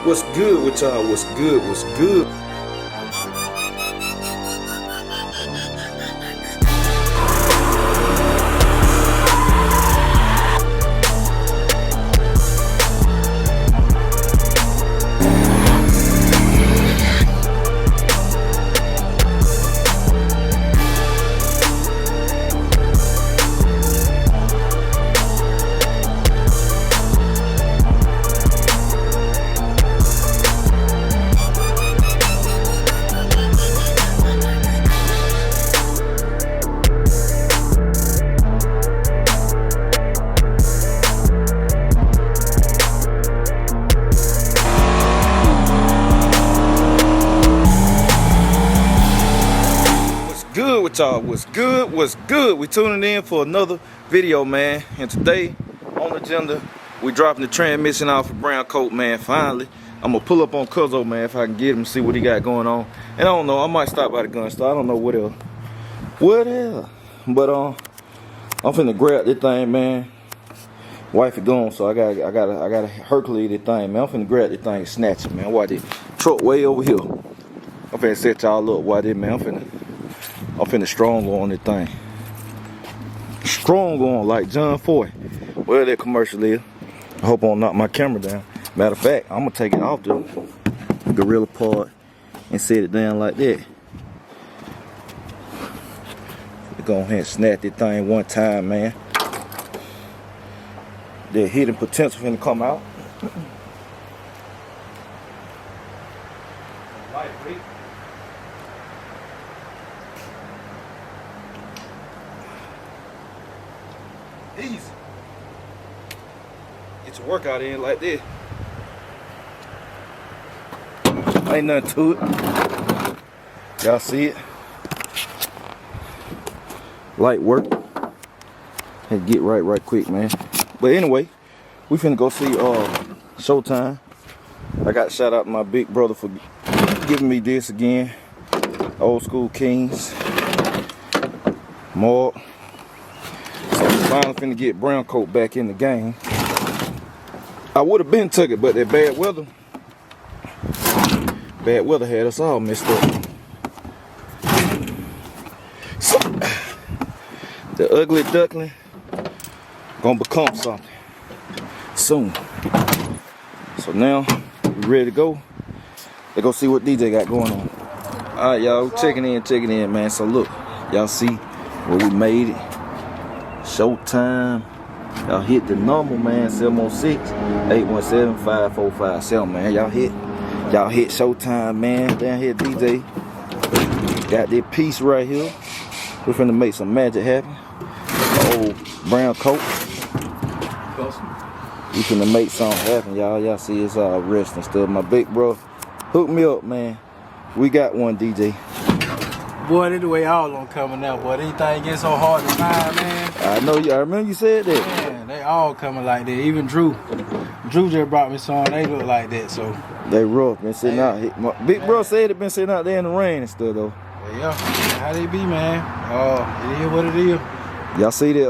What's good with y'all? What's good? What's good? Good with y'all? What's good? What's good? We tuning in for another video, man. And today on the agenda, we dropping the transmission off of Brown Coat, man. Finally, I'm gonna pull up on Cuzo, man, if I can get him, see what he got going on. And I don't know, I might stop by the gun store. I don't know what else. But I'm finna grab this thing, man. Wife is gone, so I gotta Hercules this thing, man. I'm finna grab this thing and snatch it, man. Watch it. Truck way over here. I'm finna set y'all up. Watch it, man. I'm finna strong on this thing. Strong on like John Foy. Where that commercial is. I hope I don't knock my camera down. Matter of fact, I'm gonna take it off the gorilla part and set it down like that. Go ahead and snap this thing one time, man. The hidden potential finna come out. Lightweight. Easy. Get your workout in like this. Ain't nothing to it. Y'all see it? Light work. Had to get right quick, man. But anyway, we finna go see Showtime. I got to shout out to my big brother for giving me this again. Old School Kings. Mark. So finally finna get Brown Coat back in the game. I would have been took it, but that bad weather had us all messed up. So the ugly duckling gonna become something soon. So now we ready to go. Let's go see what DJ got going on. Alright, y'all, checking in, man. So look, y'all see where we made it. Showtime. Y'all hit the number, man. 706-817-5457, man. Y'all hit Showtime, man. Down here, DJ. Got this piece right here. We're finna make some magic happen. Old Brown Coat. We finna make something happen, y'all. Y'all see it's all rest and stuff. My big bro hooked me up, man. We got one, DJ. Boy, this the way all on coming out, boy. Anything gets so hard to find, man. I know you. I remember you said that. Man, they all coming like that. Even Drew. Drew just brought me some. They look like that, so. They rough. Been sitting out. My big bro said it been sitting out there in the rain and stuff, though. Yeah, how they be, man. It is what it is. Y'all see that?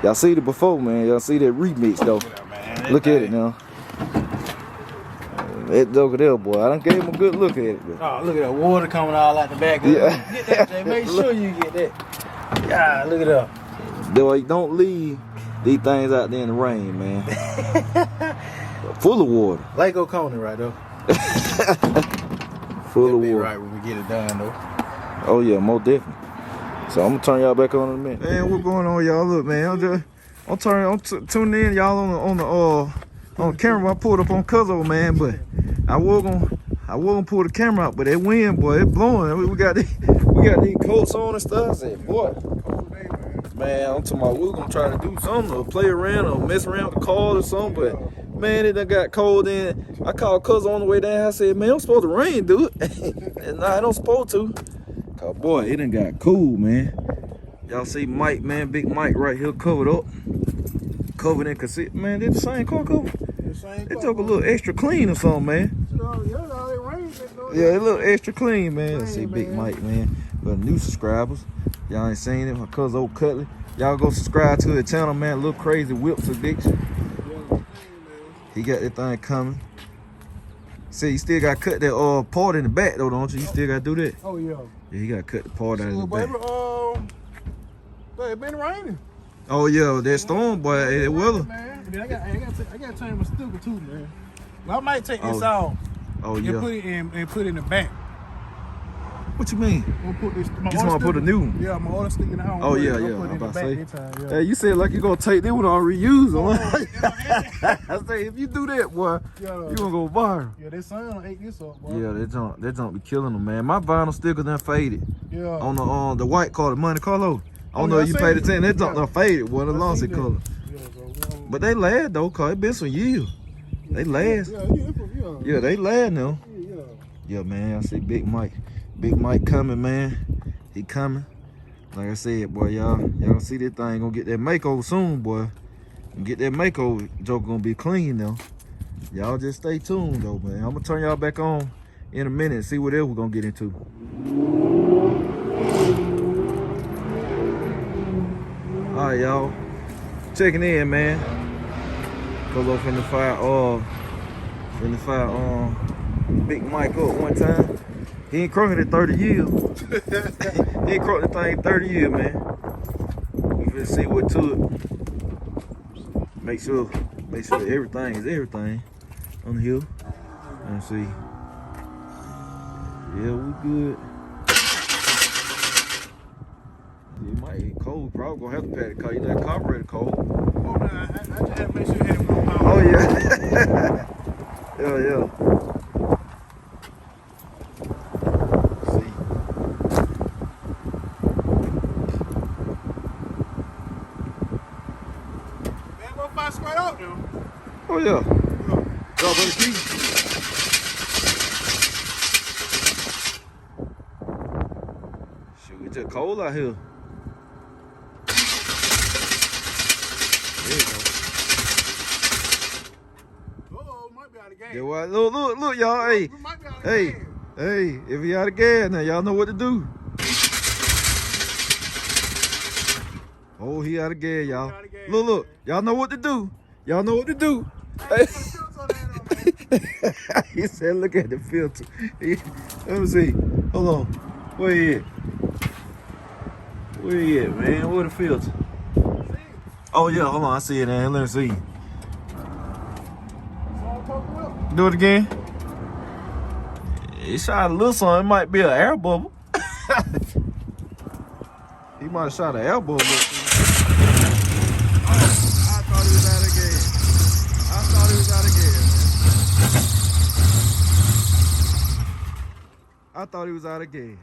Y'all see it before, man. Y'all see that remix, though. Man, look at it now. That dog there, boy. I done gave him a good look at it. Bro. Oh, look at that water coming out like the back of it. Yeah. Get that, Jay. Make sure you get that. Yeah, look at that. Boy, don't leave these things out there in the rain, man. Full of water. Lake Oconee, right, though. Full of water. Right when we get it done, though. Oh, yeah, most definitely. So I'm going to turn y'all back on in a minute. Man, what's going on, y'all? Look, man, I'm tuning in, y'all, on the camera. I pulled up on Cuzo, man, but I was gonna pull the camera out, but that wind, boy, it blowing. We got these coats on and stuff. I said, boy, man, I'm talking about we gonna try to do something, or play around, or mess around with the car or something, but man, it done got cold. In I called Cuzo on the way down. I said, man, I'm supposed to rain, dude. And nah, I don't supposed to. Cause boy, it done got cool, man. Y'all see Mike, man, Big Mike right here covered up. Covered in cassette. Man, they the same car cover. They took a little extra clean or something, man. Yeah, it look extra clean, man. Let's see Big Mike, man. For the new subscribers, y'all ain't seen it. My cousin Old Cutler. Y'all go subscribe to the channel, man. Little Crazy Whips Addiction. He got that thing coming. Say you still got to cut that part in the back though, don't you? You still got to do that? Oh, yeah. Yeah, you got to cut the part out of the back. But it been raining. Oh, yeah, that storm, boy, it will. Man. I got to turn my sticker too, man. Well, I might take this off. Oh, yeah. And put it in the back. What you mean? I'm gonna put this. You just want to put a new one? Yeah, my old sticker in the house. Oh, yeah. I'm about to say. Hey, you said like you going to take this one and reuse them. I say, if you do that, boy, you going to go viral. Yeah, that sun ate this up, boy. Yeah, that junk be killing them, man. My vinyl sticker done faded. Yeah. On the white color, Monte Carlo. I don't know if you paid attention. That junk done faded, boy. The lost it color. But they last though, cause it been some years. They last. Yeah, they last now. Yeah, man. I see Big Mike. Big Mike coming, man. He coming. Like I said, boy, y'all gonna see this thing gonna get that makeover soon, boy. And get that makeover joke gonna be clean though. Y'all just stay tuned though, man. I'm gonna turn y'all back on in a minute and see what else we're gonna get into. All right, y'all. Checking in, man. Cuzo finna fire Big Mike up one time. He ain't croaked it 30 years. He ain't croaked the thing 30 years, man. We finna see what to it. Make sure everything is everything on the hill. Let's see. Yeah, we good. It might get cold. Probably gonna have to pat the car. You know that carburetor cold. Oh, man, I just had to make sure you had more power. Oh, yeah. Yeah. See. Man, go find straight out though. Oh, yeah. Y'all better keep. Shoot, it's just cold out here. Yeah, well, look, y'all. Hey, if he out of gas now, y'all know what to do. Oh, he out of gas, y'all. Look, y'all know what to do. Y'all know what to do. Hey. He said, look at the filter. Let me see. Hold on. Where he at? Where he at, man? Where the filter? Oh, yeah, hold on. I see it, man. Let me see. Do it again. He shot a little something. It might be an air bubble. He might have shot an air bubble. I thought he was out of gas. I thought he was out of gas.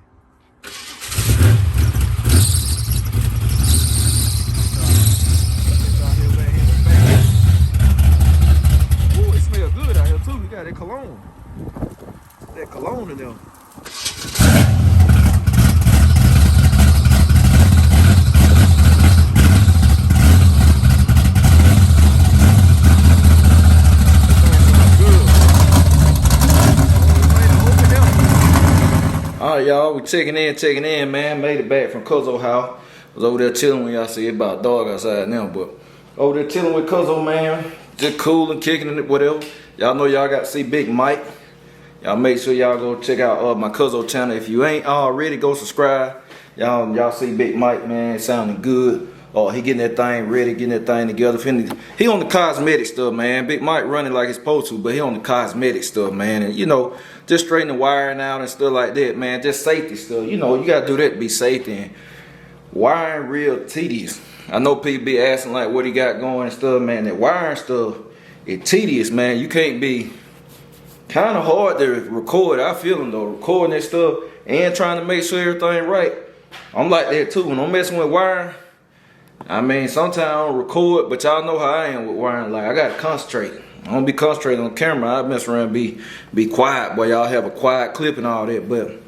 Ooh, it smells good out here too. We got that cologne. That cologne in there. All right, y'all, we checking in, man. Made it back from Cuzo house. Was over there chilling when y'all see it about a dog outside now, but over there chilling with Cuzo, man. Just cool and kicking it, whatever. Y'all know y'all got to see Big Mike. Y'all make sure y'all go check out my Cuzo channel. If you ain't already, go subscribe. Y'all see Big Mike, man, sounding good. He getting that thing ready, getting that thing together. He on the cosmetic stuff, man. Big Mike running like he's supposed to, but he on the cosmetic stuff, man. And you know, just straighten the wiring out and stuff like that, man. Just safety stuff. You know, you gotta do that to be safe. And wiring real tedious. I know people be asking like what he got going and stuff, man. That wiring stuff is tedious, man. You can't be kind of hard to record. I feel them though, recording that stuff and trying to make sure everything right. I'm like that too. When I'm messing with wiring, I mean, sometimes I don't record, but y'all know how I am with wiring. Like, I gotta concentrate. I don't be concentrating on camera. I mess around and be quiet, boy. Y'all have a quiet clip and all that. But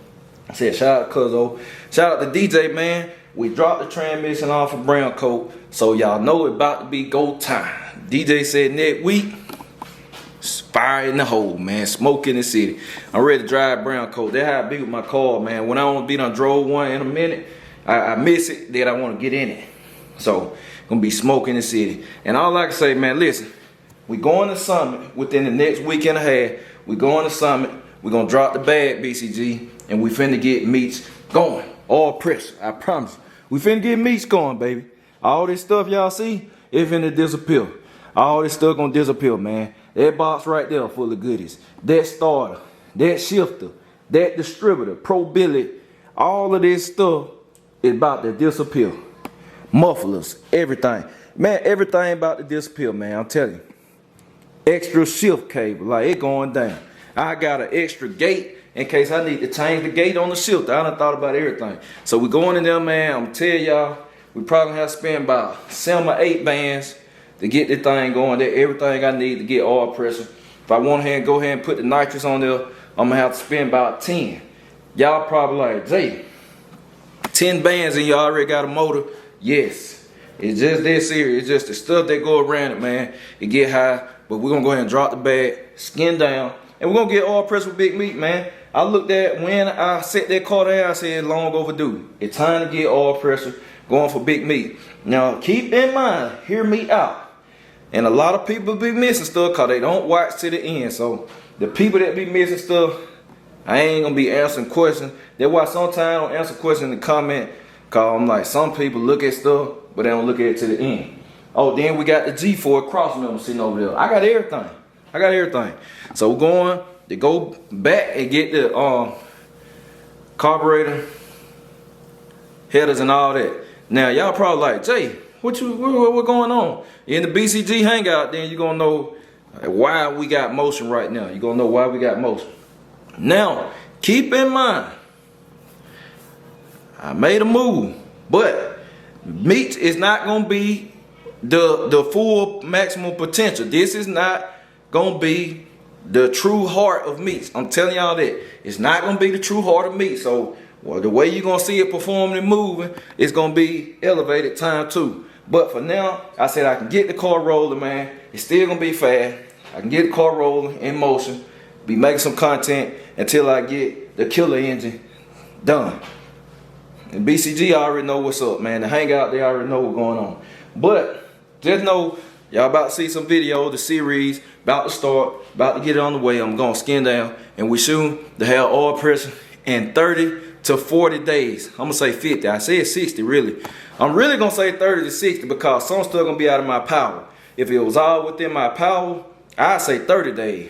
I said, shout out to Cuzo. Shout out to DJ, man. We dropped the transmission off of Brown Coat, so y'all know it about to be go time. DJ said next week, fire in the hole, man. Smoke in the city. I'm ready to drive Brown Coat. That's how I be with my car, man. When I want to be done drove one in a minute, I miss it, then I want to get in it. So, gonna be smoking the city. And all I can say, man, listen, we going to Summit within the next week and a half. we going to Summit. We gonna drop the bag, BCG, and we finna get meats going. All pressure, I promise. We finna get meats going, baby. All this stuff y'all see, it finna disappear. All this stuff gonna disappear, man. That box right there full of goodies. That starter, that shifter, that distributor, pro billet, all of this stuff is about to disappear. Mufflers, everything. Man, everything about to disappear, man, I'm telling you. Extra shift cable, like it going down. I got an extra gate in case I need to change the gate on the shifter. I done thought about everything. So we going in there, man. I'm tell y'all, we probably have to spend about 7 or 8 bands to get this thing going. There, everything I need to get oil pressure. If I want to go ahead and put the nitrous on there, I'm gonna have to spend about 10. Y'all probably like, Jay, 10 bands and you already got a motor? Yes. It's just that serious. It's just the stuff that go around it, man. It get high, but we're gonna go ahead and drop the bag, skin down, and we're gonna get oil pressure with Big Meat, man. I looked at when I set that car down, I said long overdue. It's time to get oil pressure going for Big Meat. Now keep in mind, hear me out. And a lot of people be missing stuff because they don't watch to the end. So the people that be missing stuff, I ain't gonna be answering questions. That's why sometimes I don't answer questions in the comment, because I'm like, some people look at stuff, but they don't look at it to the end. Oh, then we got the G4 cross member sitting over there. I got everything. I got everything. So we're going to go back and get the carburetor, headers and all that. Now y'all probably like, Jay, what going on? In the BCG Hangout, then you're gonna know why we got motion right now. You're gonna know why we got motion. Now, keep in mind, I made a move, but meat is not gonna be the full maximum potential. This is not gonna be the true heart of meats. I'm telling y'all that. It's not gonna be the true heart of meat. So the way you're gonna see it performing and moving, it's gonna be elevated time too. But for now, I said I can get the car rolling, man. It's still gonna be fast. I can get the car rolling in motion, be making some content until I get the killer engine done. And BCG already know what's up, man. The Hangout, they already know what's going on. But just know, y'all about to see some video, the series, about to start, about to get it on the way. I'm gonna skin down, and we soon to have oil pressure in 30 to 40 days. I'm gonna say 50. I said 60, really. I'm really gonna say 30 to 60 because some stuff gonna be out of my power. If it was all within my power, I'd say 30 days.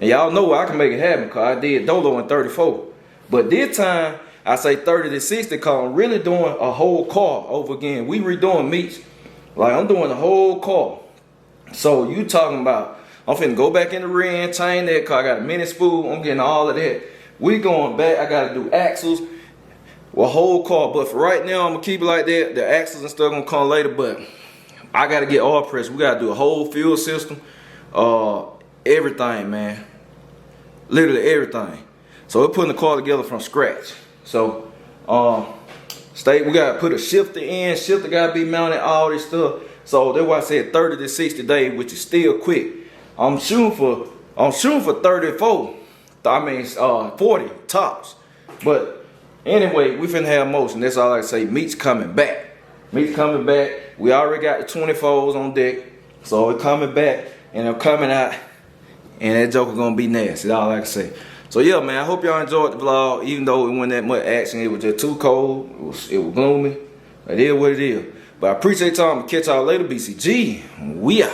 And y'all know I can make it happen because I did Dolo in 34. But this time, I say 30 to 60 because I'm really doing a whole car over again. We redoing meats. Like, I'm doing the whole car. So you talking about, I'm finna go back in the ring, change that car. I got a mini spool. I'm getting all of that. We going back. I got to do axles. Well, whole car. But for right now, I'm going to keep it like that. The axles and stuff going to come later. But I got to get oil pressure. We got to do a whole fuel system. Everything, man. Literally everything. So we're putting the car together from scratch. So, we gotta put a shifter in. Shifter gotta be mounted, all this stuff. So that's why I said 30 to 60 days, which is still quick. I'm shooting for 34. I mean 40 tops. But anyway, we finna have motion. That's all I can say. Meat's coming back. Meat's coming back. We already got the 24s on deck. So it's coming back and they're coming out. And that joker gonna be nasty. That's all I can say. So yeah, man, I hope y'all enjoyed the vlog. Even though it wasn't that much action, it was just too cold. It was gloomy. It is what it is. But I appreciate y'all. I'm gonna catch y'all later, BCG. We out.